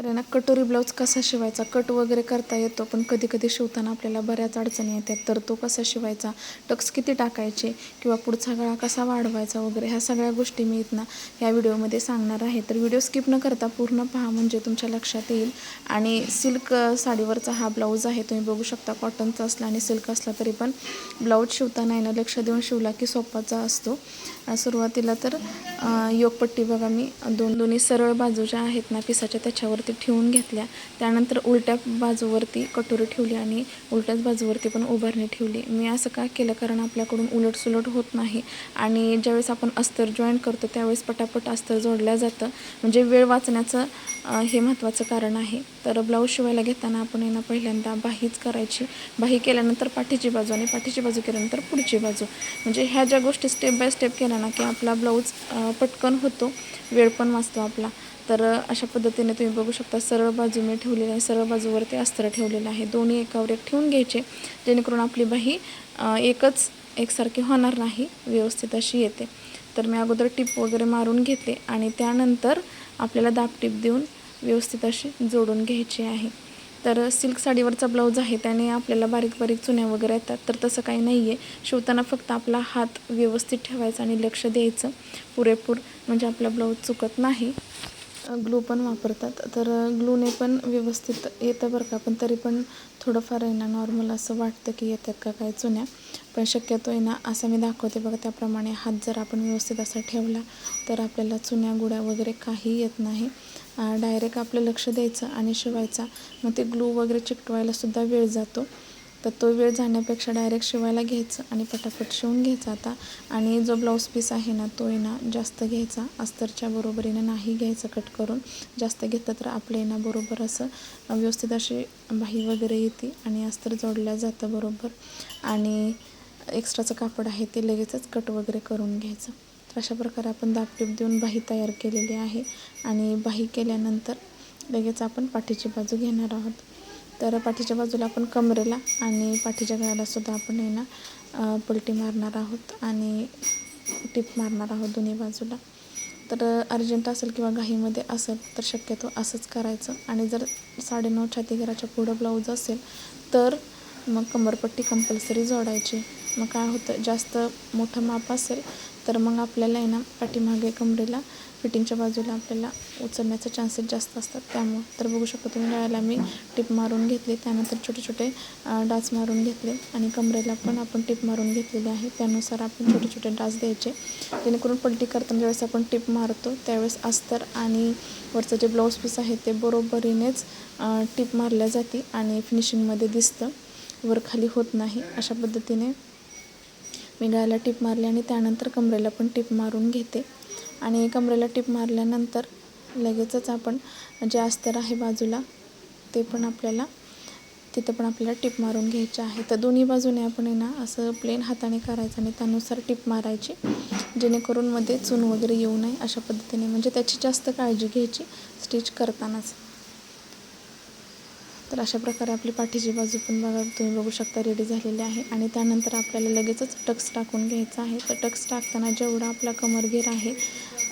तर आहे ना, कटोरी ब्लाऊज कसा शिवायचा, कट वगैरे करता येतो, पण कधी कधी शिवताना आपल्याला बऱ्याच अडचणी येतात. तर तो कसा शिवायचा, टक्स किती टाकायचे किंवा पुढचा गळा कसा वाढवायचा वगैरे, ह्या सगळ्या गोष्टी मी इथं ह्या व्हिडिओमध्ये सांगणार आहे. तर व्हिडिओ स्किप न करता पूर्ण पहा, म्हणजे तुमच्या लक्षात येईल. आणि सिल्क साडीवरचा हा ब्लाऊज आहे, तुम्ही बघू शकता. कॉटनचा असला आणि सिल्क असला तरी पण ब्लाऊज शिवताना आहे ना, लक्ष देऊन शिवला की सोपाचा असतो. सुरुवातीला तर योगपट्टी बघा, मी दोन्ही सरळ बाजू ज्या आहेत ना पिसाच्या, त्याच्यावरती ठेवून घेतल्या. त्यानंतर उलट्या बाजूवरती कटोरी ठेवली आणि उलट्याच बाजूवरती पण उभारणी ठेवली. मी असं का केलं, कारण आपल्याकडून उलटसुलट होत नाही. आणि ज्यावेळेस आपण अस्तर जॉईन करतो त्यावेळेस पटापट अस्तर जोडलं जातं, म्हणजे वेळ वाचण्याचं हे महत्त्वाचं कारण आहे. तर ब्लाऊज शिवायला घेताना आपण आहे ना, पहिल्यांदा बाहीच करायची. बाही केल्यानंतर पाठीची बाजू आणि पाठीची बाजू केल्यानंतर पुढची बाजू, म्हणजे ह्या ज्या गोष्टी स्टेप बाय स्टेप केल्या ना की आपला ब्लाऊज पटकन होतो, वेळ पण वाचतो आपला. तर अशा पद्धतीने तुम्ही बघू शकता, सरळ बाजू मी ठेवलेली आहे, सरळ बाजूवरती अस्तर ठेवलेलं आहे. दोन्ही एकावर एक ठेवून घ्यायचे, जेणेकरून आपली बाही एकसारखी होणार नाही, व्यवस्थित अशी येते. तर मी अगोदर टिप वगैरे मारून घेतले आणि त्यानंतर आपल्याला दाब टिप देऊन व्यवस्थित अशी जोडून घ्यायची आहे. तर सिल्क साडीवरचा ब्लाऊज आहे, त्याने आपल्याला बारीक बारीक चुन्या वगैरे येतात, तर तसं काही नाही आहे. शिवताना फक्त आपला हात व्यवस्थित ठेवायचा आणि लक्ष द्यायचं पुरेपूर, म्हणजे आपला ब्लाऊज चुकत नाही. ग्लू पण वापरतात, तर ग्लूने पण व्यवस्थित येतं बरं का, पण तरी पण थोडंफार आहे ना, नॉर्मल असं वाटतं की येतात का काय चुन्या, पण शक्यतो आहे ना, असं मी दाखवते बघा त्याप्रमाणे हात जर आपण व्यवस्थित असा ठेवला तर आपल्याला चुन्या गुड्या वगैरे काही येत नाही. डायरेक्ट आपलं लक्ष द्यायचं आणि शिवायचा. मग ते ग्लू वगैरे चिकटवायलासुद्धा वेळ जातो, तर तो वेळ जाण्यापेक्षा डायरेक्ट शिवायला घ्यायचं आणि पटापट शिवून घ्यायचा आता. आणि जो ब्लाऊज पीस आहे ना, तो आहे ना जास्त घ्यायचा, अस्तरच्या बरोबरीनं नाही घ्यायचं कट करून. जास्त घेतलं तर आपले ना बरोबर असं व्यवस्थित अशी बाही वगैरे येते आणि अस्तर जोडलं जातं बरोबर. आणि एक्स्ट्राचं कापड आहे ते लगेचच कट वगैरे करून घ्यायचं. तर अशा प्रकारे आपण दाब टिप देऊन बाही तयार केलेली आहे. आणि बाही केल्यानंतर लगेच आपण पाठीची बाजू घेणार आहोत. तर पाठीच्या बाजूला आपण कमरेला आणि पाठीच्या गळ्यालासुद्धा आपण आहे ना पलटी मारणार आहोत आणि टिप मारणार आहोत दोन्ही बाजूला. तर अर्जंट असेल किंवा घाईमध्ये असेल तर शक्यतो असंच करायचं. आणि जर 9.5 छाती घराच्या पुढं ब्लाऊज असेल तर मग कंबरपट्टी कंपल्सरी जोडायची. मग काय होतं, जास्त मोठं माप असेल तर मग आपल्याला आहे ना पाठीमागे कमरेला फिटिंगच्या बाजूला आपल्याला उचलण्याचे चान्सेस जास्त असतात, त्यामुळं. तर बघू शकतो तुम्ही, गळ्याला मी टिप मारून घेतली, त्यानंतर छोटे छोटे डाच मारून घेतले आणि कमरेला पण आपण टिप मारून घेतलेली आहे. त्यानुसार आपण छोटे छोटे डाच द्यायचे, जेणेकरून पलटी करताना ज्यावेळेस आपण टिप मारतो त्यावेळेस अस्तर आणि वरचं जे ब्लाऊज पीस आहे ते बरोबरीनेच टिप मारल्या जाते आणि फिनिशिंगमध्ये दिसतं, वर खाली होत नाही. अशा पद्धतीने मी गळ्याला टिप मारली आणि त्यानंतर कमरेला पण टिप मारून घेते. आणि कमरेला टिप मारल्यानंतर लगेचच आपण जे अस्तर आहे बाजूला ते पण तिथं पण आपल्याला टिप मारून घ्यायची आहे. तर दोन्ही बाजूने आपण आहे ना असं प्लेन हाताने करायचं आणि त्यानुसार टिप मारायची, जेणेकरून मध्ये चून वगैरे येऊ नये. अशा पद्धतीने, म्हणजे त्याची जास्त काळजी घ्यायची स्टिच करतानाच. तर अशा प्रकारे आपली पाठीची बाजू पण बघा, तुम्ही बघू शकता रेडी झालेली आहे. आणि त्यानंतर आपल्याला लगेचच टक्स टाकून घ्यायचा आहे. तर टक्स टाकताना जेवढा आपला कमरघेर आहे,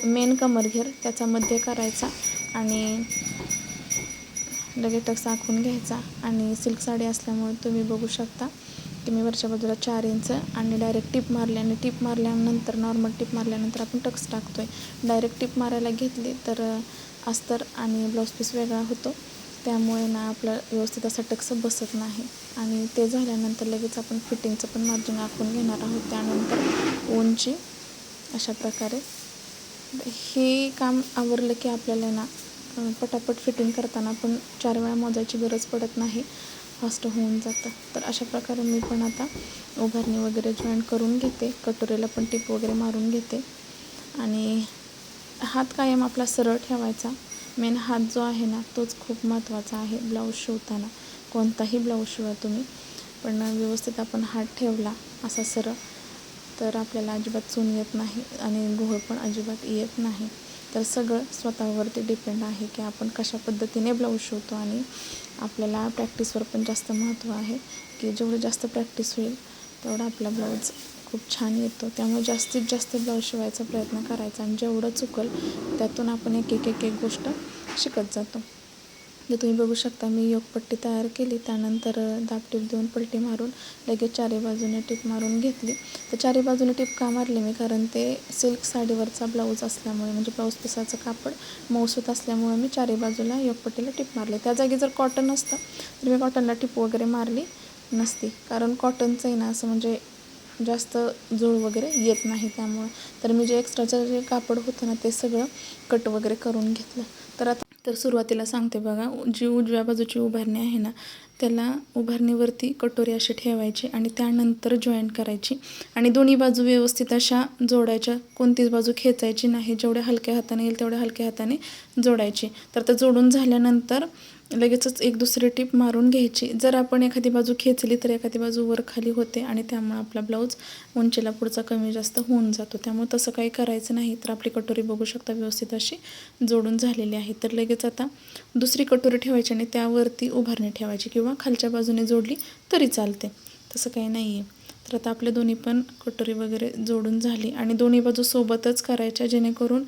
मेन कमरघेर, त्याचा मध्य करायचा आणि लगेच टक्स आखून घ्यायचा. आणि सिल्क साडी असल्यामुळे तुम्ही बघू शकता की मी वरच्या बाजूला 4 इंच आणि डायरेक्ट टिप मारली, आणि टिप मारल्यानंतर नॉर्मल टिप मारल्यानंतर आपण टक्स टाकतो आहे. डायरेक्ट टिप मारायला घेतली तर अस्तर आणि ब्लाऊज पीस वेगळा होतो, त्यामुळे ना आपलं व्यवस्थित असा टक्स बसत नाही. आणि ते झाल्यानंतर लगेच आपण फिटिंगचं पण मार्जिन आखून घेणार आहोत. त्यानंतर उंची अशा प्रकारे हे काम आवरलं की आपल्याला ना पटापट फिटिंग करताना पण 4 वेळा मोजायची गरज पडत नाही, फास्ट होऊन जातं. तर अशा प्रकारे मी पण आता उभारणी वगैरे जॉईन करून घेते, कटोरीला पण टिप वगैरे मारून घेते. आणि हात कायम आपला सरळ ठेवायचा. मेन हात जो आहे ना तोच खूप महत्त्वाचा आहे ब्लाऊज शिवताना. कोणताही ब्लाऊज शिवा तुम्ही, पण व्यवस्थित आपण हात ठेवला असा सरळ तर आपल्याला अजिबात चून येत नाही आणि घोळ पण अजिबात येत नाही. तर सगळं स्वतःवरती डिपेंड आहे की आपण कशा पद्धतीने ब्लाऊज शिवतो. आणि आपल्याला प्रॅक्टिसवर पण जास्त महत्त्व आहे, की जेवढं जास्त प्रॅक्टिस होईल तेवढा आपला ब्लाऊज खूप छान येतो. त्यामुळे जास्तीत जास्त ब्लाऊज शिवायचा प्रयत्न करायचा आणि जेवढं चुकल त्यातून आपण एक एक गोष्ट शिकत जातो. जे तुम्ही बघू शकता मी योगपट्टी तयार केली. त्यानंतर दाबटीप देऊन पलटी मारून लगेच चारी बाजूने टिप मारून घेतली. तर चारी बाजूने टिप का मारली मी, कारण ते सिल्क साडीवरचा ब्लाऊज असल्यामुळे, म्हणजे ब्लाऊज पिसाचं कापड मऊसूत असल्यामुळे मी चारी बाजूला योगपट्टीला टिप मारली. त्या जागी जर कॉटन असतं तर मी कॉटनला टिप वगैरे मारली नसती, कारण कॉटनचं आहे ना असं म्हणजे जास्त जुळ वगैरे येत नाही त्यामुळं. तर मी जे एक्स्ट्राचं जे कापड होतं ना ते सगळं कट वगैरे करून घेतलं. तर सुरुवातीला सांगते बघा, जी उजव्या बाजूची उभारणी आहे ना त्याला उभारणीवरती कटोरी अशी ठेवायची आणि त्यानंतर जॉईंट करायची आणि दोन्ही बाजू व्यवस्थित अशा जोडायच्या. कोणतीच बाजू खेचायची नाही. जेवढ्या हलक्या हाताने येईल तेवढ्या हलक्या हाताने जोडायची. तर ते जोडून झाल्यानंतर लगेचच एक दुसरी टिप मारून घ्यायची. जर आपण एखादी बाजू खेचली तर एखादी बाजू वर खाली होते आणि त्यामुळे आपला ब्लाऊज उंचीला पुढचा कमी जास्त होऊन जातो. त्यामुळे तसं काही करायचं नाही. तर आपली कटोरी बघू शकता व्यवस्थित अशी जोडून झालेली आहे. तर लगेच आता दुसरी कटोरी ठेवायची आणि त्यावरती उभारणी ठेवायची, किंवा खालच्या बाजूने जोडली तरी चालते, तसं काही नाही आहे. तर आता आपले दोन्ही पण कटोरी वगैरे जोडून झाली आणि दोन्ही बाजू सोबतच करायच्या, जेणेकरून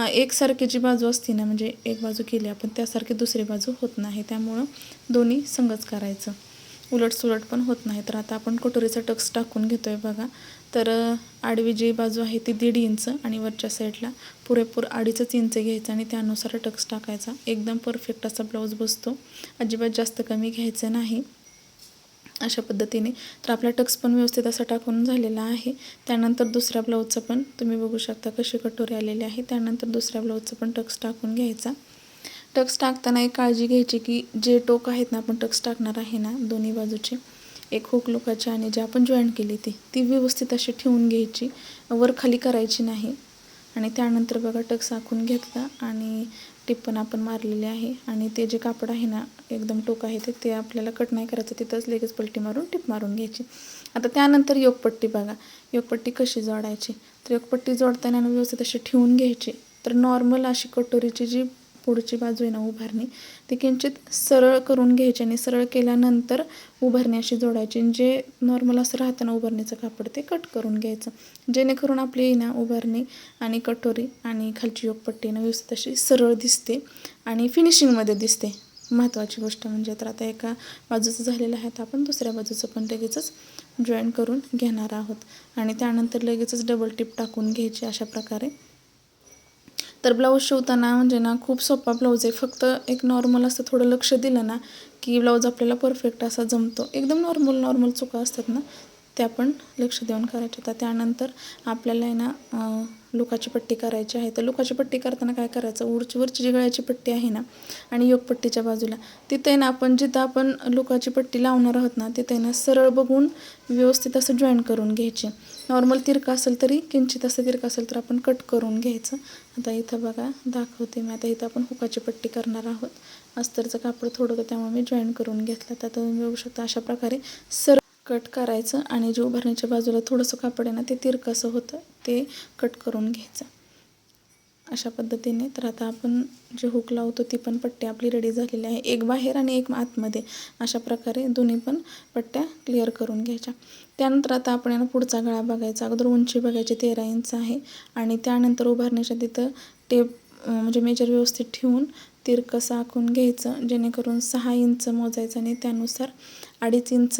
एकसारखी जी बाजू असते ना, म्हणजे एक बाजू केली आपण त्यासारखी दुसरी बाजू होत नाही. त्यामुळं दोन्ही संगच करायचं, उलटसुलट पण होत नाही. तर आता आपण कटोरीचा टक्स टाकून घेतो आहे बघा. तर आडवी जी बाजू आहे ती 1.5 इंच आणि वरच्या साईडला पुरेपूर 2.5 इंच घ्यायचं आणि त्यानुसार टक्स टाकायचा. एकदम परफेक्ट असा ब्लाऊज बसतो. अजिबात जास्त कमी घ्यायचं नाही अशा पद्धतीने. तर आपला टक्स पण व्यवस्थित असा टाकून झालेला आहे. त्यानंतर दुसऱ्या ब्लाऊजचं पण तुम्ही बघू शकता कशी कटोरी आलेली आहे. त्यानंतर दुसऱ्या ब्लाऊजचं पण टक्स टाकून घ्यायचा. टक्स टाकताना एक काळजी घ्यायची की जे टोक आहेत ना आपण टक्स टाकणार आहे ना दोन्ही बाजूचे, एक हुक लोकाची आणि जे आपण जॉईंट केली ती व्यवस्थित अशी ठेवून घ्यायची, वर खाली करायची नाही. आणि त्यानंतर बघा टक्स आखून घेतला आणि टिप पण आपण मारलेली आहे आणि ते जे कापड आहे ना एकदम टोक आहे ते आपल्याला कट नाही करायचं, तिथंच लगेच पलटी मारून टिप मारून घ्यायची. आता त्यानंतर योगपट्टी बघा, योगपट्टी कशी जोडायची. तर योगपट्टी जोडताना व्यवस्थित अशी ठेवून घ्यायची. तर नॉर्मल अशी कटोरीची जी पुढची बाजू आहे ना उभारणी, ती किंचित सरळ करून घ्यायची आणि सरळ केल्यानंतर उभारणी अशी जोडायची. जे नॉर्मल असं राहतं ना उभारणीचं कापड ते कट करून घ्यायचं, जेणेकरून आपली ना उभारणी आणि कटोरी आणि खालची योगपट्टी ना व्यवस्थित अशी सरळ दिसते आणि फिनिशिंगमध्ये दिसते. महत्त्वाची गोष्ट म्हणजे. तर आता एका बाजूचं झालेलं आहे तर आपण दुसऱ्या बाजूचं पण लगेचच जॉईन करून घेणार आहोत आणि त्यानंतर लगेचच डबल टिप टाकून घ्यायची अशा प्रकारे. तर ब्लाऊज शिवताना म्हणजे ना खूप सोपा ब्लाऊज आहे. फक्त एक नॉर्मल असं थोडं लक्ष दिलं ना की ब्लाऊज आपल्याला परफेक्ट असा जमतो. एकदम नॉर्मल चुका असतात ना त्या पण लक्ष देऊन करायच्या. तर त्यानंतर आपल्याला आहे ना लुकाची पट्टी करायची आहे. तर लुकाची पट्टी करताना काय करायचं, वरची जी गळ्याची पट्टी आहे ना आणि योगपट्टीच्या बाजूला तिथे ना आपण जिथं आपण लुकाची पट्टी लावणार आहोत ना तिथे ना सरळ बघून व्यवस्थित असं जॉईन करून घ्यायचे. नॉर्मल तिरका असेल तरी किंचित असं तिरका असेल तर आपण कट करून घ्यायचं. आता इथं बघा दाखवते मी. आता इथं आपण हुकाची पट्टी करणार आहोत. अस्तरचं कापड थोडं होतं त्यामुळे मी जॉईन करून घेतलं. तर तुम्ही बघू शकता अशा प्रकारे सरळ कट करायचं आणि जे उभारण्याच्या बाजूला थोडंसं कापड आहे ना ते तिरकं होतं ते कट करून घ्यायचं अशा पद्धतीने. तर आता आपण जे हुक लावतो ती पण पट्टी आपली रेडी झालेली आहे. एक बाहेर आणि एक आतमध्ये अशा प्रकारे दोन्ही पण पट्ट्या क्लिअर करून घ्यायच्या. त्यानंतर आता आपण यांना पुढचा गळा बघायचा. अगोदर उंची बघायची 13 इंच आहे आणि त्यानंतर उभारण्याच्या तिथं टेप म्हणजे मेजर व्यवस्थित ठेवून तिरकं आखून घ्यायचं, जेणेकरून 6 इंच मोजायचं आणि त्यानुसार 2.5 इंच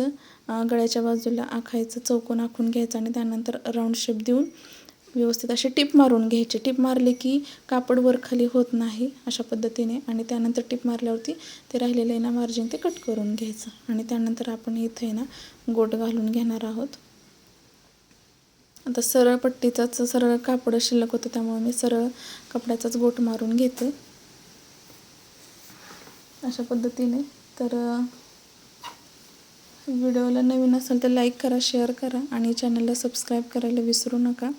गळ्याच्या बाजूला आखायचं, चौकोन आखून घ्यायचं आणि त्यानंतर राऊंड शेप देऊन व्यवस्थित अशी टिप मारून घ्यायची. टिप मारली की कापड वर खाली होत नाही अशा पद्धतीने आणि त्यानंतर टिप मारल्यावरती ते राहिलेलं आहे ना मार्जिन ते कट करून घ्यायचं आणि त्यानंतर आपण इथे ना गोट घालून घेणार आहोत. आता सरळ पट्टीचाच सरळ कापड शिल्लक होतं त्यामुळे मी सरळ कपड्याचाच गोट मारून घेते अशा पद्धतीने. तर व्हिडिओला नवीन असेल तर लाईक करा, शेअर करा आणि चॅनलला सबस्क्राईब करायला विसरू नका.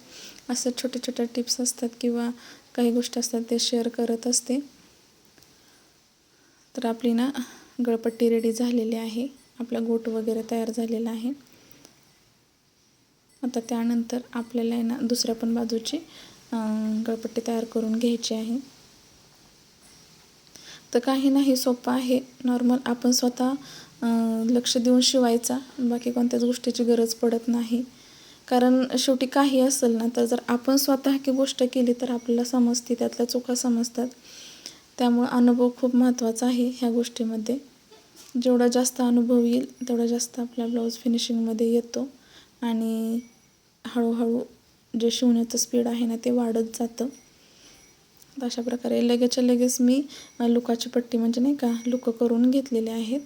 असं छोट्या टिप्स असतात किंवा काही गोष्टी असतात ते शेअर करत असते. तर आपली ना गळपट्टी रेडी झालेली आहे. आपला गोट वगैरे तयार झालेला आहे. आता त्यानंतर आपल्याला आहे ना दुसऱ्या पण बाजूची गळपट्टी तयार करून घ्यायची आहे. तर काही नाही, सोपं आहे. नॉर्मल आपण स्वतः लक्ष देऊन शिवायचा, बाकी कोणत्याच गोष्टीची गरज पडत नाही. कारण शेवटी काही असेल ना तर जर आपण स्वतः की गोष्ट केली तर आपल्याला समजते, त्यातल्या चुका समजतात. त्यामुळे अनुभव खूप महत्त्वाचा आहे ह्या गोष्टीमध्ये. जेवढा जास्त अनुभव येईल तेवढा जास्त आपला ब्लाऊज फिनिशिंगमध्ये येतो आणि हळूहळू जे शिवण्याचं स्पीड आहे ना ते वाढत जातं. तर अशा प्रकारे लगेचच्या लगेच मी लुकाची पट्टी म्हणजे नाही का लुकं करून घेतलेले आहेत.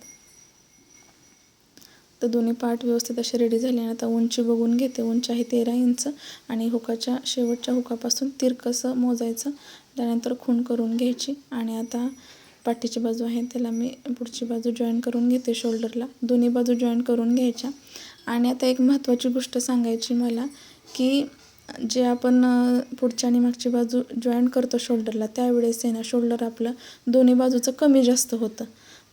तर दोन्ही पार्ट व्यवस्थित असे रेडी झाले. आता उंची बघून घेते. उंची आहे 13 इंच आणि हुकाच्या शेवटच्या हुकापासून तिरकसं मोजायचं. त्यानंतर खूण करून घ्यायची आणि आता पाठीची बाजू आहे त्याला मी पुढची बाजू जॉईन करून घेते शोल्डरला. दोन्ही बाजू जॉईन करून घ्यायच्या. आणि आता एक महत्त्वाची गोष्ट सांगायची मला की जे आपण पुढची आणि मागची बाजू जॉईन करतो शोल्डरला त्यावेळेस आहे ना शोल्डर आपलं दोन्ही बाजूचं कमी जास्त होतं.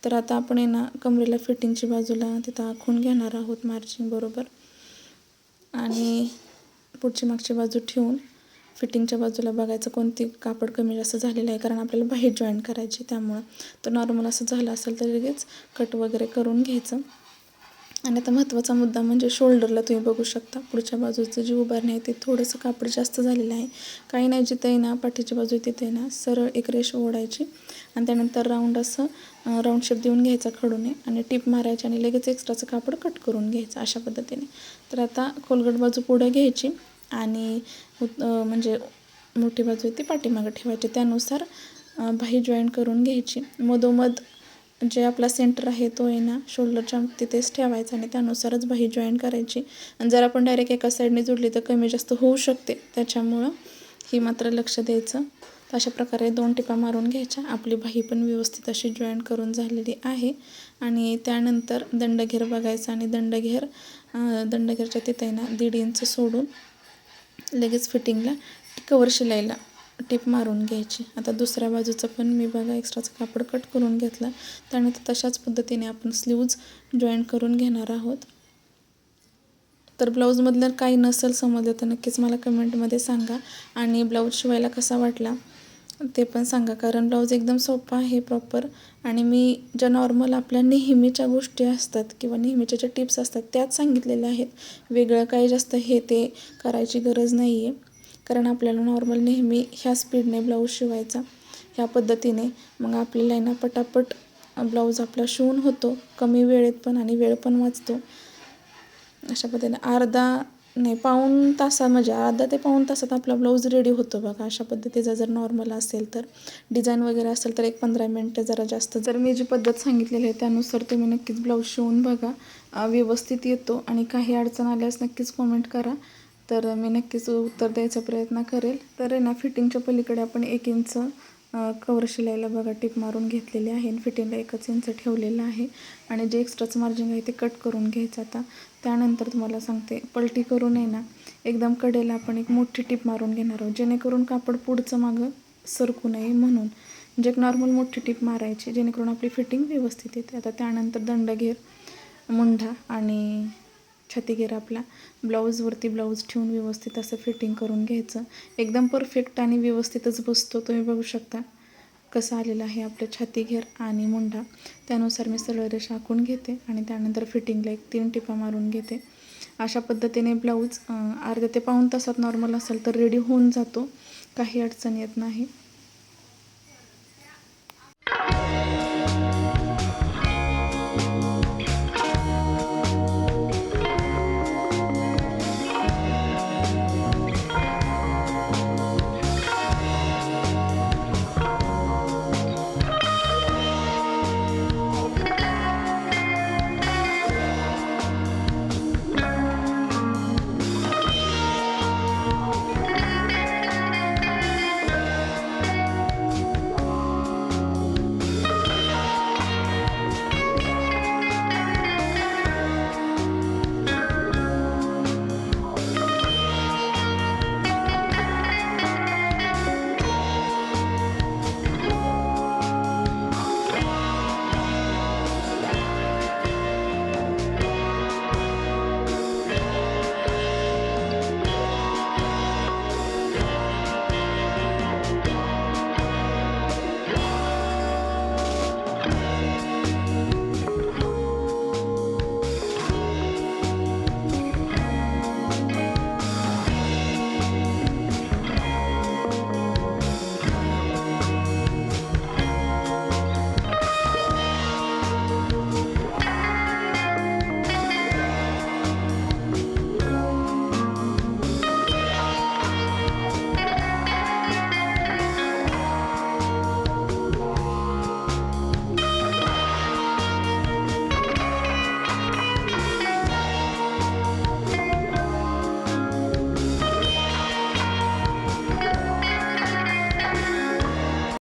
तर आता आपण आहे ना कमरेला फिटिंगची बाजूला तिथं आखून घेणार आहोत मार्जिन बरोबर आणि पुढची मागची बाजू ठेवून फिटिंगच्या बाजूला बघायचं कोणती कापड कमी जास्त झालेलं आहे, कारण आपल्याला बाहेर जॉईन करायची त्यामुळं. तर नॉर्मल असं झालं असेल तर लगेच कट वगैरे करून घ्यायचं. आणि आता महत्त्वाचा मुद्दा म्हणजे शोल्डरला तुम्ही बघू शकता पुढच्या बाजूचं जी उभारणी आहे ते थोडंसं कापड जास्त झालेलं आहे. काही नाही, जिथं आहे ना पाठीची बाजू तिथे आहे ना सरळ एक रेष ओढायची आणि त्यानंतर राऊंड असं राऊंड शेप देऊन घ्यायचा खडूने आणि टिप मारायची आणि लगेच एक्स्ट्राचं कापड कट करून घ्यायचं अशा पद्धतीने. तर आता खोलगट बाजू पुढे घ्यायची आणि म्हणजे मोठी बाजू आहे ती पाठीमागं ठेवायची. त्यानुसार बाही जॉईन करून घ्यायची. मधोमध जे आपला सेंटर आहे तो आहे ना शोल्डरच्या तिथेच ठेवायचा आणि त्यानुसारच बाही जॉईन करायची. आणि जर आपण डायरेक्ट एका साईडने जोडली तर कमी जास्त होऊ शकते, त्याच्यामुळं ही मात्र लक्ष द्यायचं. तर अशा प्रकारे 2 टिपा मारून घ्यायच्या. आपली बाही पण व्यवस्थित अशी जॉईन करून झालेली आहे. आणि त्यानंतर दंडघेर बघायचा आणि दंडघेरच्या तिथे आहे ना 1.5 इंच सोडून लगेच फिटिंगला कवर शिलाईला टिप मारून घ्यायची. आता दुसऱ्या बाजूचं पण मी बघा एक्स्ट्राचं कापड कट करून घेतलं. त्यानंतर तशाच पद्धतीने आपण स्लीव्ज जॉईन करून घेणार आहोत. तर ब्लाऊजमधलं काही नसेल समजलं तर नक्कीच मला कमेंटमध्ये सांगा आणि ब्लाऊज शिवायला कसा वाटला ते पण सांगा, कारण ब्लाऊज एकदम सोपा आहे प्रॉपर. आणि मी ज्या नॉर्मल आपल्या नेहमीच्या गोष्टी असतात किंवा नेहमीच्या ज्या टिप्स असतात त्याच सांगितलेल्या आहेत. वेगळं काही जास्त हे ते करायची गरज नाही आहे, कारण आपल्याला नॉर्मल नेहमी ह्या स्पीडने ब्लाऊज शिवायचा ह्या पद्धतीने. मग आपल्याला आहे ना पटापट ब्लाऊज आपला शिवून होतो, कमी वेळेत पण आणि वेळ पण वाचतो. अशा पद्धतीने पाऊण तासामध्ये अर्धा ते पाऊण तासात आपला ब्लाऊज रेडी होतो बघा. अशा पद्धतीचा जर नॉर्मल असेल तर, डिझाईन वगैरे असेल तर एक 15 मिनटं जरा जास्त. जर मी जी पद्धत सांगितलेली आहे त्यानुसार तुम्ही नक्कीच ब्लाऊज शिवून बघा, व्यवस्थित येतो. आणि काही अडचण आल्यास नक्कीच कमेंट करा, तर मी नक्कीच उत्तर द्यायचा प्रयत्न करेल. तर आहे ना फिटिंगच्या पलीकडे आपण 1 इंच कवर शिलाईला बघा टिप मारून घेतलेली आहे आणि फिटिंगला 1 इंच ठेवलेलं आहे. आणि जे एक्स्ट्राचं मार्जिन आहे ते कट करून घ्यायचं. आता त्यानंतर तुम्हाला सांगते पलटी करून आहे ना एकदम कडेला आपण एक मोठी टिप मारून घेणार आहोत, जेणेकरून कापड पुढचं मागं सरकू नये म्हणून. म्हणजे एक नॉर्मल मोठी टिप मारायची जेणेकरून आपली फिटिंग व्यवस्थित येते. आता त्यानंतर दंडघेर, मुंढा आणि छातीघेर आपला ब्लाऊजवरती ब्लाऊज ठेवून व्यवस्थित असं फिटिंग करून घ्यायचं. एकदम परफेक्ट आणि व्यवस्थितच बसतो. तुम्ही बघू शकता कसं आलेलं आहे आपलं छातीघेर आणि मुंढा. त्यानुसार मी सरळ रेषा आखून घेते आणि त्यानंतर फिटिंगला 3 टिपा मारून घेते. अशा पद्धतीने ब्लाऊज अर्ध्या ते पाऊण तासात नॉर्मल असेल तर रेडी होऊन जातो, काही अडचण येत नाही.